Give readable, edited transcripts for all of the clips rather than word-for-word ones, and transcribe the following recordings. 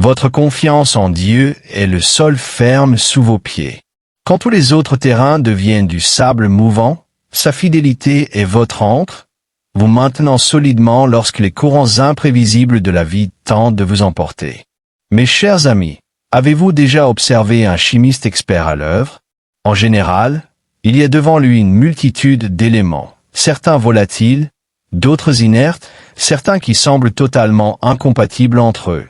Votre confiance en Dieu est le sol ferme sous vos pieds. Quand tous les autres terrains deviennent du sable mouvant, sa fidélité est votre ancre, vous maintenant solidement lorsque les courants imprévisibles de la vie tentent de vous emporter. Mes chers amis, avez-vous déjà observé un chimiste expert à l'œuvre? En général, il y a devant lui une multitude d'éléments, certains volatiles, d'autres inertes, certains qui semblent totalement incompatibles entre eux.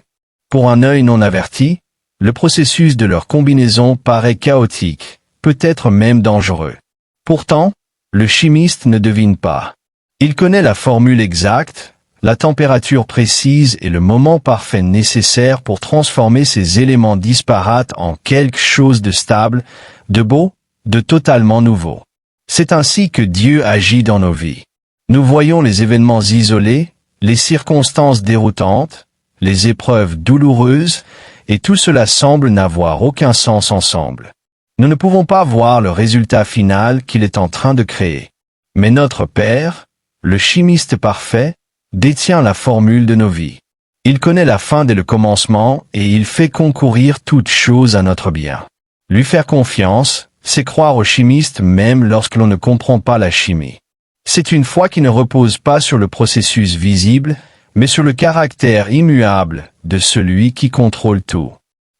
Pour un œil non averti, le processus de leur combinaison paraît chaotique, peut-être même dangereux. Pourtant, le chimiste ne devine pas. Il connaît la formule exacte, la température précise et le moment parfait nécessaire pour transformer ces éléments disparates en quelque chose de stable, de beau, de totalement nouveau. C'est ainsi que Dieu agit dans nos vies. Nous voyons les événements isolés, les circonstances déroutantes, les épreuves douloureuses, et tout cela semble n'avoir aucun sens ensemble. Nous ne pouvons pas voir le résultat final qu'il est en train de créer. Mais notre Père, le chimiste parfait, détient la formule de nos vies. Il connaît la fin dès le commencement et il fait concourir toutes choses à notre bien. Lui faire confiance, c'est croire au chimiste même lorsque l'on ne comprend pas la chimie. C'est une foi qui ne repose pas sur le processus visible, mais sur le caractère immuable de celui qui contrôle tout.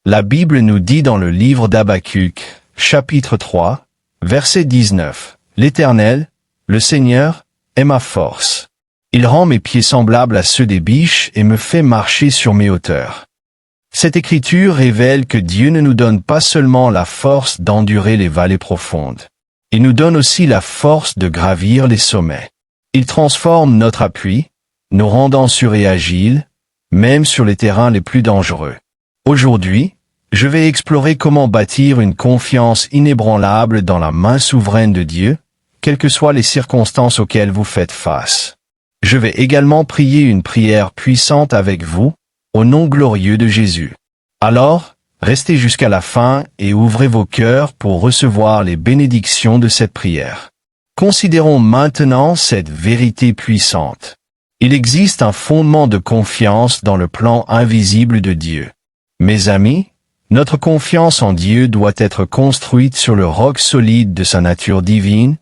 La Bible nous dit dans le livre d'Habacuc, chapitre 3, verset 19, « L'Éternel, le Seigneur, est ma force. Il rend mes pieds semblables à ceux des biches et me fait marcher sur mes hauteurs. » Cette écriture révèle que Dieu ne nous donne pas seulement la force d'endurer les vallées profondes. Il nous donne aussi la force de gravir les sommets. Il transforme notre appui, nous rendant sûrs et agiles, même sur les terrains les plus dangereux. Aujourd'hui, je vais explorer comment bâtir une confiance inébranlable dans la main souveraine de Dieu, quelles que soient les circonstances auxquelles vous faites face. Je vais également prier une prière puissante avec vous, au nom glorieux de Jésus. Alors, restez jusqu'à la fin et ouvrez vos cœurs pour recevoir les bénédictions de cette prière. Considérons maintenant cette vérité puissante. Il existe un fondement de confiance dans le plan invisible de Dieu. Mes amis, notre confiance en Dieu doit être construite sur le roc solide de sa nature divine,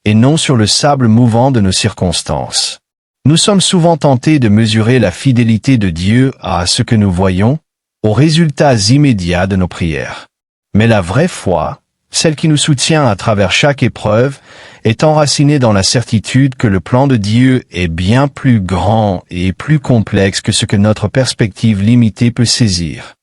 et non sur le sable mouvant de nos circonstances. Nous sommes souvent tentés de mesurer la fidélité de Dieu à ce que nous voyons, aux résultats immédiats de nos prières. Mais la vraie foi, celle qui nous soutient à travers chaque épreuve, est enracinée dans la certitude que le plan de Dieu est bien plus grand et plus complexe que ce que notre perspective limitée peut saisir.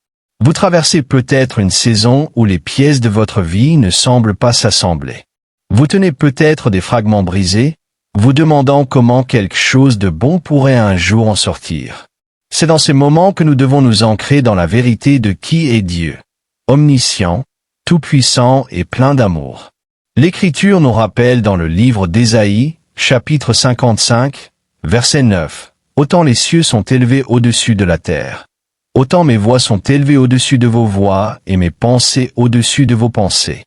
Vous traversez peut-être une saison où les pièces de votre vie ne semblent pas s'assembler. Vous tenez peut-être des fragments brisés, vous demandant comment quelque chose de bon pourrait un jour en sortir. C'est dans ces moments que nous devons nous ancrer dans la vérité de qui est Dieu, omniscient, tout-puissant et plein d'amour. L'Écriture nous rappelle dans le livre d'Ésaïe, chapitre 55, verset 9, « Autant les cieux sont élevés au-dessus de la terre, autant mes voix sont élevées au-dessus de vos voix et mes pensées au-dessus de vos pensées. »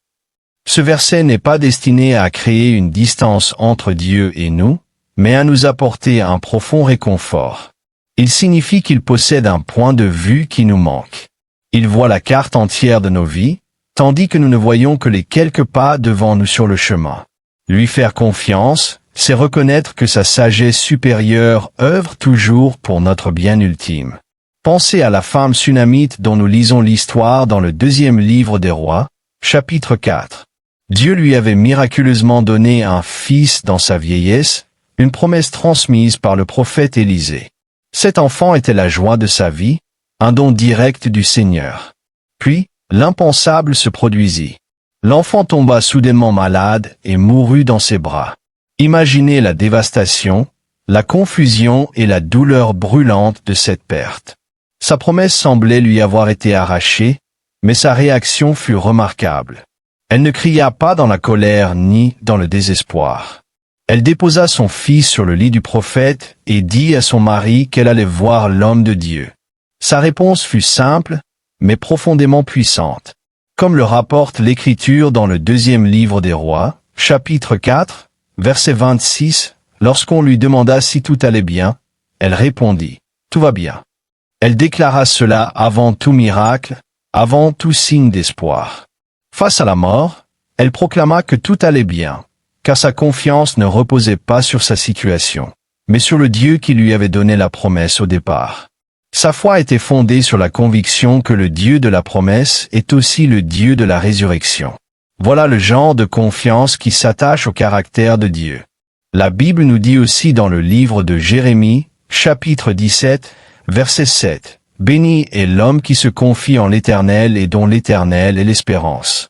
Ce verset n'est pas destiné à créer une distance entre Dieu et nous, mais à nous apporter un profond réconfort. Il signifie qu'il possède un point de vue qui nous manque. Il voit la carte entière de nos vies, tandis que nous ne voyons que les quelques pas devant nous sur le chemin. Lui faire confiance, c'est reconnaître que sa sagesse supérieure œuvre toujours pour notre bien ultime. Pensez à la femme sunamite dont nous lisons l'histoire dans le 2e livre des Rois, chapitre 4. Dieu lui avait miraculeusement donné un fils dans sa vieillesse, une promesse transmise par le prophète Élisée. Cet enfant était la joie de sa vie, un don direct du Seigneur. Puis, l'impensable se produisit. L'enfant tomba soudainement malade et mourut dans ses bras. Imaginez la dévastation, la confusion et la douleur brûlante de cette perte. Sa promesse semblait lui avoir été arrachée, mais sa réaction fut remarquable. Elle ne cria pas dans la colère ni dans le désespoir. Elle déposa son fils sur le lit du prophète et dit à son mari qu'elle allait voir l'homme de Dieu. Sa réponse fut simple, mais profondément puissante. Comme le rapporte l'Écriture dans le 2e livre des Rois, chapitre 4, verset 26, lorsqu'on lui demanda si tout allait bien, elle répondit « Tout va bien ». Elle déclara cela avant tout miracle, avant tout signe d'espoir. Face à la mort, elle proclama que tout allait bien, car sa confiance ne reposait pas sur sa situation, mais sur le Dieu qui lui avait donné la promesse au départ. Sa foi était fondée sur la conviction que le Dieu de la promesse est aussi le Dieu de la résurrection. Voilà le genre de confiance qui s'attache au caractère de Dieu. La Bible nous dit aussi dans le livre de Jérémie, chapitre 17, verset 7, « Béni est l'homme qui se confie en l'Éternel et dont l'Éternel est l'espérance. »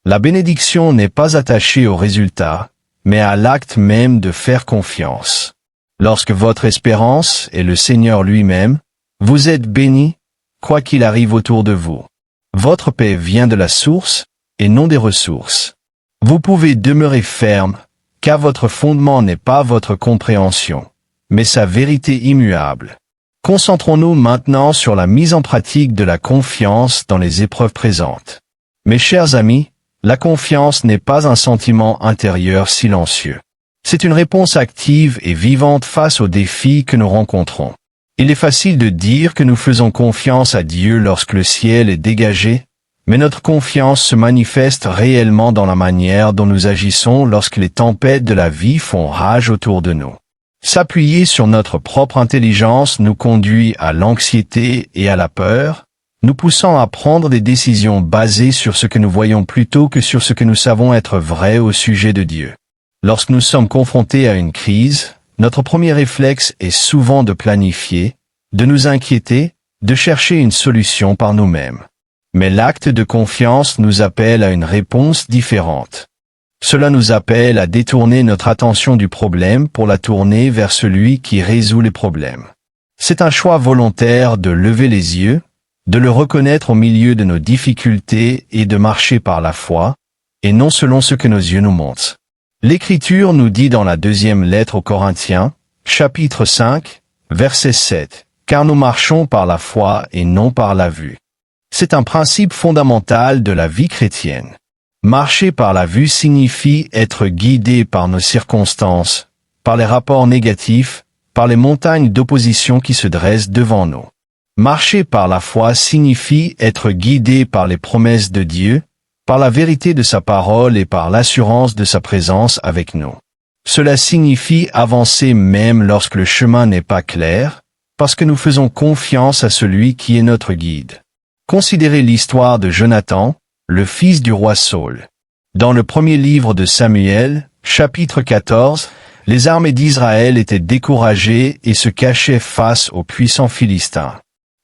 La bénédiction n'est pas attachée au résultat, mais à l'acte même de faire confiance. Lorsque votre espérance est le Seigneur lui-même, vous êtes béni, quoi qu'il arrive autour de vous. Votre paix vient de la source, et non des ressources. Vous pouvez demeurer ferme, car votre fondement n'est pas votre compréhension, mais sa vérité immuable. Concentrons-nous maintenant sur la mise en pratique de la confiance dans les épreuves présentes. Mes chers amis, la confiance n'est pas un sentiment intérieur silencieux. C'est une réponse active et vivante face aux défis que nous rencontrons. Il est facile de dire que nous faisons confiance à Dieu lorsque le ciel est dégagé, mais notre confiance se manifeste réellement dans la manière dont nous agissons lorsque les tempêtes de la vie font rage autour de nous. S'appuyer sur notre propre intelligence nous conduit à l'anxiété et à la peur, nous poussant à prendre des décisions basées sur ce que nous voyons plutôt que sur ce que nous savons être vrai au sujet de Dieu. Lorsque nous sommes confrontés à une crise, notre premier réflexe est souvent de planifier, de nous inquiéter, de chercher une solution par nous-mêmes. Mais l'acte de confiance nous appelle à une réponse différente. Cela nous appelle à détourner notre attention du problème pour la tourner vers celui qui résout les problèmes. C'est un choix volontaire de lever les yeux, de le reconnaître au milieu de nos difficultés et de marcher par la foi, et non selon ce que nos yeux nous montrent. L'Écriture nous dit dans la deuxième lettre aux Corinthiens, chapitre 5, verset 7, « Car nous marchons par la foi et non par la vue. » C'est un principe fondamental de la vie chrétienne. Marcher par la vue signifie être guidé par nos circonstances, par les rapports négatifs, par les montagnes d'opposition qui se dressent devant nous. Marcher par la foi signifie être guidé par les promesses de Dieu, par la vérité de sa parole et par l'assurance de sa présence avec nous. Cela signifie avancer même lorsque le chemin n'est pas clair, parce que nous faisons confiance à celui qui est notre guide. Considérez l'histoire de Jonathan, le fils du roi Saül. Dans le premier livre de Samuel, chapitre 14, les armées d'Israël étaient découragées et se cachaient face aux puissants Philistins.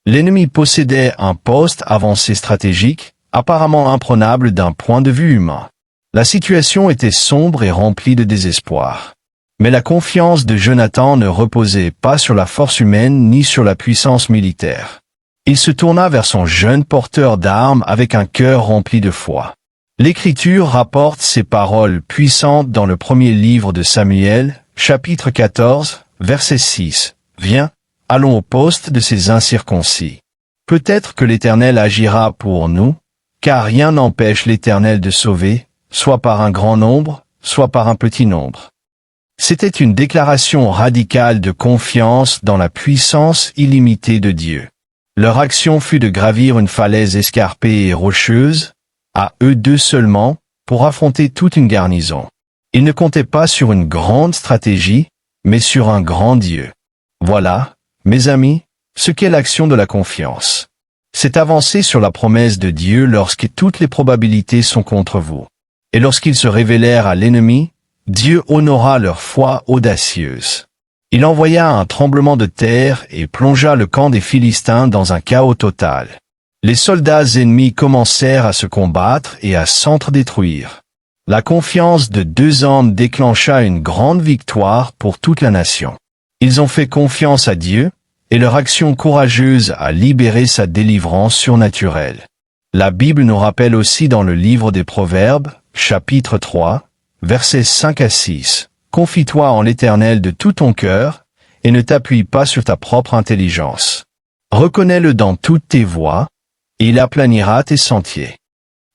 L'ennemi possédait un poste avancé stratégique, apparemment imprenable d'un point de vue humain. La situation était sombre et remplie de désespoir. Mais la confiance de Jonathan ne reposait pas sur la force humaine ni sur la puissance militaire. Il se tourna vers son jeune porteur d'armes avec un cœur rempli de foi. L'Écriture rapporte ces paroles puissantes dans le premier livre de Samuel, chapitre 14, verset 6. « Viens, allons au poste de ces incirconcis. Peut-être que l'Éternel agira pour nous, car rien n'empêche l'Éternel de sauver, soit par un grand nombre, soit par un petit nombre. » C'était une déclaration radicale de confiance dans la puissance illimitée de Dieu. Leur action fut de gravir une falaise escarpée et rocheuse, à eux deux seulement, pour affronter toute une garnison. Ils ne comptaient pas sur une grande stratégie, mais sur un grand Dieu. Voilà, mes amis, ce qu'est l'action de la confiance. C'est avancer sur la promesse de Dieu lorsque toutes les probabilités sont contre vous. Et lorsqu'ils se révélèrent à l'ennemi, Dieu honora leur foi audacieuse. Il envoya un tremblement de terre et plongea le camp des Philistins dans un chaos total. Les soldats ennemis commencèrent à se combattre et à s'entre-détruire. La confiance de deux hommes déclencha une grande victoire pour toute la nation. Ils ont fait confiance à Dieu, et leur action courageuse a libéré sa délivrance surnaturelle. La Bible nous rappelle aussi dans le livre des Proverbes, chapitre 3, versets 5 à 6. « Confie-toi en l'Éternel de tout ton cœur, et ne t'appuie pas sur ta propre intelligence. Reconnais-le dans toutes tes voies, et il aplanira tes sentiers. »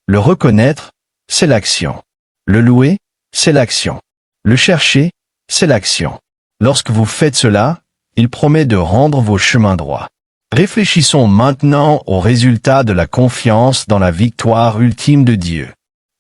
Le reconnaître, c'est l'action. Le louer, c'est l'action. Le chercher, c'est l'action. Lorsque vous faites cela, il promet de rendre vos chemins droits. Réfléchissons maintenant aux résultats de la confiance dans la victoire ultime de Dieu.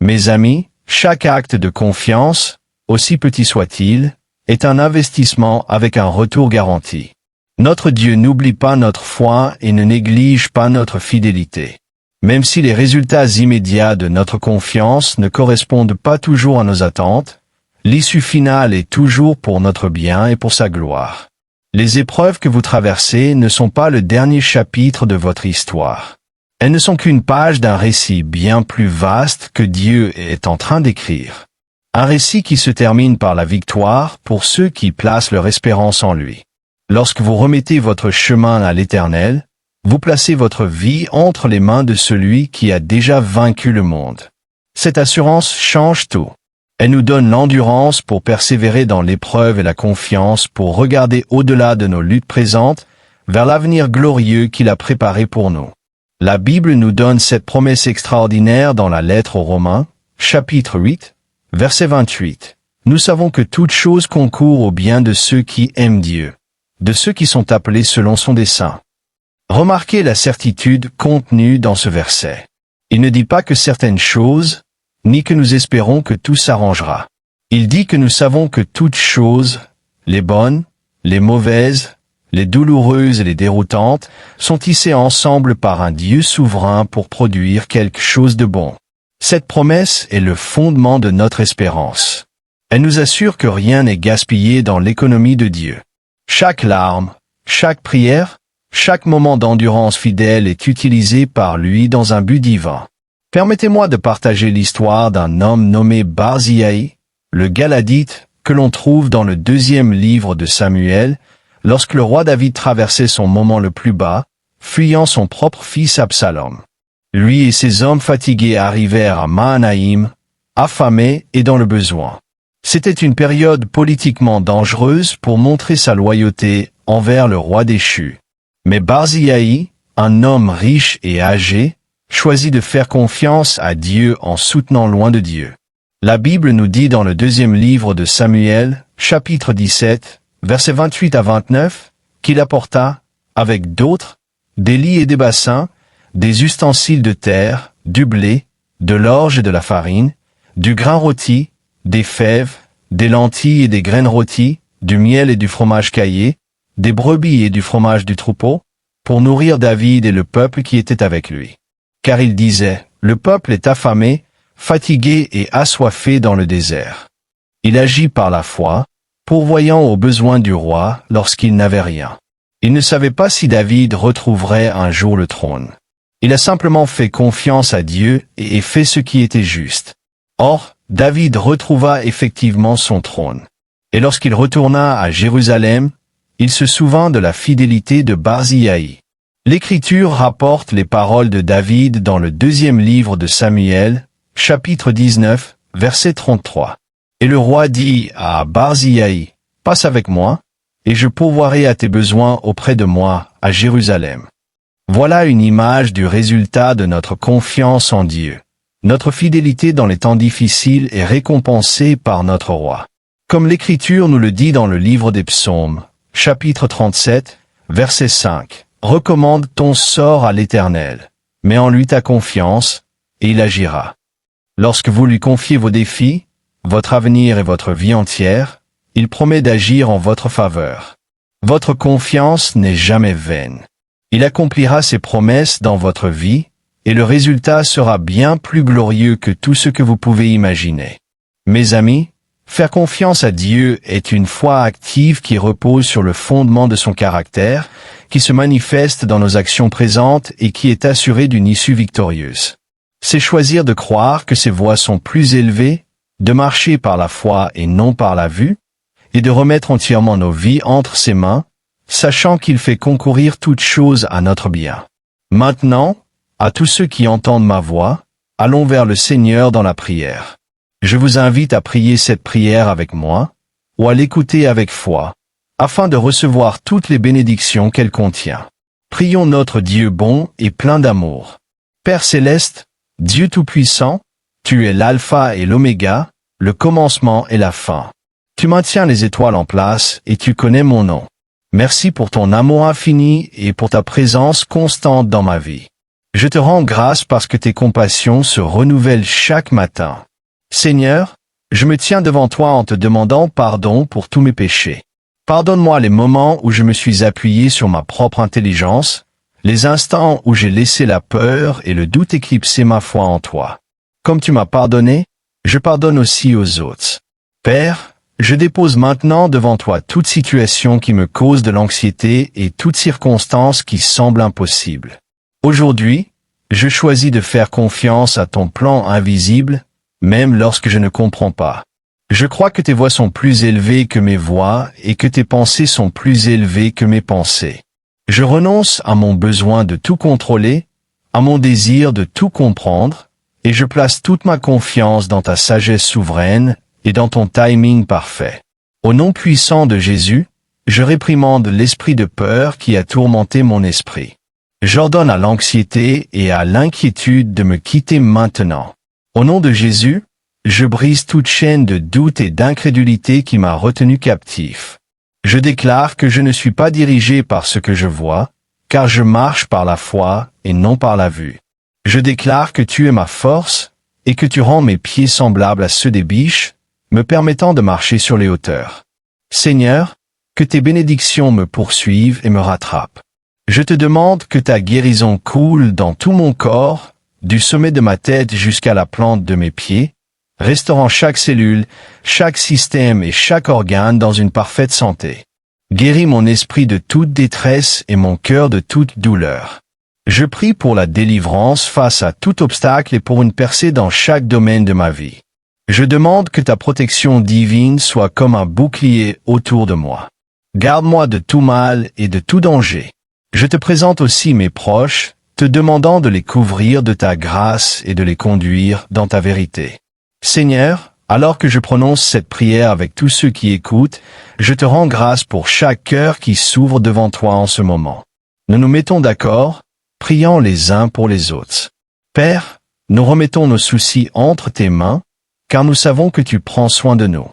Mes amis, chaque acte de confiance, aussi petit soit-il, est un investissement avec un retour garanti. Notre Dieu n'oublie pas notre foi et ne néglige pas notre fidélité. Même si les résultats immédiats de notre confiance ne correspondent pas toujours à nos attentes, l'issue finale est toujours pour notre bien et pour sa gloire. Les épreuves que vous traversez ne sont pas le dernier chapitre de votre histoire. Elles ne sont qu'une page d'un récit bien plus vaste que Dieu est en train d'écrire. Un récit qui se termine par la victoire pour ceux qui placent leur espérance en lui. Lorsque vous remettez votre chemin à l'Éternel, vous placez votre vie entre les mains de celui qui a déjà vaincu le monde. Cette assurance change tout. Elle nous donne l'endurance pour persévérer dans l'épreuve et la confiance pour regarder au-delà de nos luttes présentes vers l'avenir glorieux qu'il a préparé pour nous. La Bible nous donne cette promesse extraordinaire dans la lettre aux Romains, chapitre 8, verset 28. Nous savons que toute chose concourt au bien de ceux qui aiment Dieu, de ceux qui sont appelés selon son dessein. Remarquez la certitude contenue dans ce verset. Il ne dit pas que certaines choses, ni que nous espérons que tout s'arrangera. Il dit que nous savons que toutes choses, les bonnes, les mauvaises, les douloureuses et les déroutantes, sont tissées ensemble par un Dieu souverain pour produire quelque chose de bon. Cette promesse est le fondement de notre espérance. Elle nous assure que rien n'est gaspillé dans l'économie de Dieu. Chaque larme, chaque prière, chaque moment d'endurance fidèle est utilisé par lui dans un but divin. Permettez-moi de partager l'histoire d'un homme nommé Barzillai, le Galadite, que l'on trouve dans le 2e livre de Samuel, lorsque le roi David traversait son moment le plus bas, fuyant son propre fils Absalom. Lui et ses hommes fatigués arrivèrent à Mahanaïm, affamés et dans le besoin. C'était une période politiquement dangereuse pour montrer sa loyauté envers le roi déchu. Mais Barzillai, un homme riche et âgé, choisit de faire confiance à Dieu en soutenant loin de Dieu. La Bible nous dit dans le 2e livre de Samuel, chapitre 17, versets 28 à 29, qu'il apporta, avec d'autres, des lits et des bassins, des ustensiles de terre, du blé, de l'orge et de la farine, du grain rôti, des fèves, des lentilles et des graines rôties, du miel et du fromage caillé, des brebis et du fromage du troupeau, pour nourrir David et le peuple qui était avec lui. Car il disait, le peuple est affamé, fatigué et assoiffé dans le désert. Il agit par la foi, pourvoyant aux besoins du roi lorsqu'il n'avait rien. Il ne savait pas si David retrouverait un jour le trône. Il a simplement fait confiance à Dieu et fait ce qui était juste. Or, David retrouva effectivement son trône. Et lorsqu'il retourna à Jérusalem, il se souvint de la fidélité de Barzillai. L'Écriture rapporte les paroles de David dans le 2e livre de Samuel, chapitre 19, verset 33. Et le roi dit à Barzillai, « Passe avec moi, et je pourvoirai à tes besoins auprès de moi, à Jérusalem. » Voilà une image du résultat de notre confiance en Dieu. Notre fidélité dans les temps difficiles est récompensée par notre roi. Comme l'Écriture nous le dit dans le livre des Psaumes, chapitre 37, verset 5. Recommande ton sort à l'Éternel, mets en lui ta confiance, et il agira. Lorsque vous lui confiez vos défis, votre avenir et votre vie entière, il promet d'agir en votre faveur. Votre confiance n'est jamais vaine. Il accomplira ses promesses dans votre vie, et le résultat sera bien plus glorieux que tout ce que vous pouvez imaginer. Mes amis, faire confiance à Dieu est une foi active qui repose sur le fondement de son caractère, qui se manifeste dans nos actions présentes et qui est assurée d'une issue victorieuse. C'est choisir de croire que ses voies sont plus élevées, de marcher par la foi et non par la vue, et de remettre entièrement nos vies entre ses mains, sachant qu'il fait concourir toutes choses à notre bien. Maintenant, à tous ceux qui entendent ma voix, allons vers le Seigneur dans la prière. Je vous invite à prier cette prière avec moi, ou à l'écouter avec foi, afin de recevoir toutes les bénédictions qu'elle contient. Prions notre Dieu bon et plein d'amour. Père céleste, Dieu Tout-Puissant, tu es l'alpha et l'oméga, le commencement et la fin. Tu maintiens les étoiles en place et tu connais mon nom. Merci pour ton amour infini et pour ta présence constante dans ma vie. Je te rends grâce parce que tes compassions se renouvellent chaque matin. Seigneur, je me tiens devant toi en te demandant pardon pour tous mes péchés. Pardonne-moi les moments où je me suis appuyé sur ma propre intelligence, les instants où j'ai laissé la peur et le doute éclipser ma foi en toi. Comme tu m'as pardonné, je pardonne aussi aux autres. Père, je dépose maintenant devant toi toute situation qui me cause de l'anxiété et toute circonstance qui semble impossible. Aujourd'hui, je choisis de faire confiance à ton plan invisible, même lorsque je ne comprends pas. Je crois que tes voies sont plus élevées que mes voies et que tes pensées sont plus élevées que mes pensées. Je renonce à mon besoin de tout contrôler, à mon désir de tout comprendre, et je place toute ma confiance dans ta sagesse souveraine et dans ton timing parfait. Au nom puissant de Jésus, je réprimande l'esprit de peur qui a tourmenté mon esprit. J'ordonne à l'anxiété et à l'inquiétude de me quitter maintenant. Au nom de Jésus, je brise toute chaîne de doute et d'incrédulité qui m'a retenu captif. Je déclare que je ne suis pas dirigé par ce que je vois, car je marche par la foi et non par la vue. Je déclare que tu es ma force et que tu rends mes pieds semblables à ceux des biches, me permettant de marcher sur les hauteurs. Seigneur, que tes bénédictions me poursuivent et me rattrapent. Je te demande que ta guérison coule dans tout mon corps, du sommet de ma tête jusqu'à la plante de mes pieds, restaurant chaque cellule, chaque système et chaque organe dans une parfaite santé. Guéris mon esprit de toute détresse et mon cœur de toute douleur. Je prie pour la délivrance face à tout obstacle et pour une percée dans chaque domaine de ma vie. Je demande que ta protection divine soit comme un bouclier autour de moi. Garde-moi de tout mal et de tout danger. Je te présente aussi mes proches, te demandant de les couvrir de ta grâce et de les conduire dans ta vérité. Seigneur, alors que je prononce cette prière avec tous ceux qui écoutent, je te rends grâce pour chaque cœur qui s'ouvre devant toi en ce moment. Nous nous mettons d'accord, priant les uns pour les autres. Père, nous remettons nos soucis entre tes mains, car nous savons que tu prends soin de nous.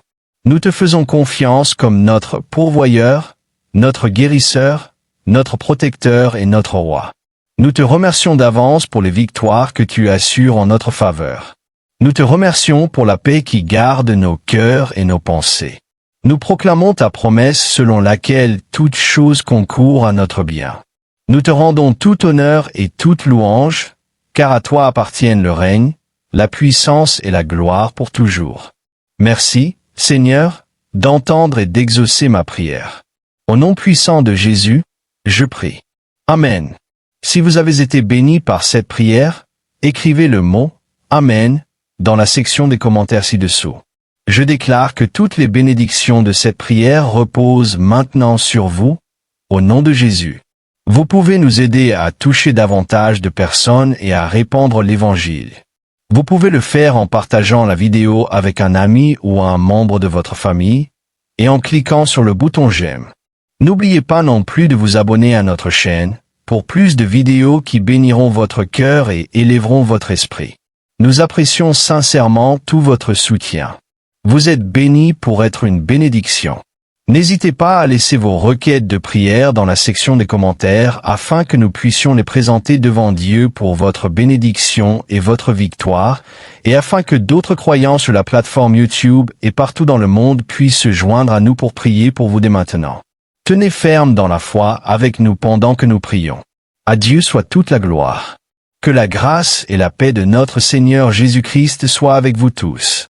Nous te faisons confiance comme notre pourvoyeur, notre guérisseur, notre protecteur et notre roi. Nous te remercions d'avance pour les victoires que tu assures en notre faveur. Nous te remercions pour la paix qui garde nos cœurs et nos pensées. Nous proclamons ta promesse selon laquelle toute chose concourt à notre bien. Nous te rendons tout honneur et toute louange, car à toi appartiennent le règne, la puissance et la gloire pour toujours. Merci, Seigneur, d'entendre et d'exaucer ma prière. Au nom puissant de Jésus, je prie. Amen. Si vous avez été bénis par cette prière, écrivez le mot « Amen » dans la section des commentaires ci-dessous. Je déclare que toutes les bénédictions de cette prière reposent maintenant sur vous, au nom de Jésus. Vous pouvez nous aider à toucher davantage de personnes et à répandre l'Évangile. Vous pouvez le faire en partageant la vidéo avec un ami ou un membre de votre famille, et en cliquant sur le bouton j'aime. N'oubliez pas non plus de vous abonner à notre chaîne, pour plus de vidéos qui béniront votre cœur et élèveront votre esprit. Nous apprécions sincèrement tout votre soutien. Vous êtes bénis pour être une bénédiction. N'hésitez pas à laisser vos requêtes de prière dans la section des commentaires afin que nous puissions les présenter devant Dieu pour votre bénédiction et votre victoire, et afin que d'autres croyants sur la plateforme YouTube et partout dans le monde puissent se joindre à nous pour prier pour vous dès maintenant. Tenez ferme dans la foi avec nous pendant que nous prions. À Dieu soit toute la gloire. Que la grâce et la paix de notre Seigneur Jésus-Christ soient avec vous tous.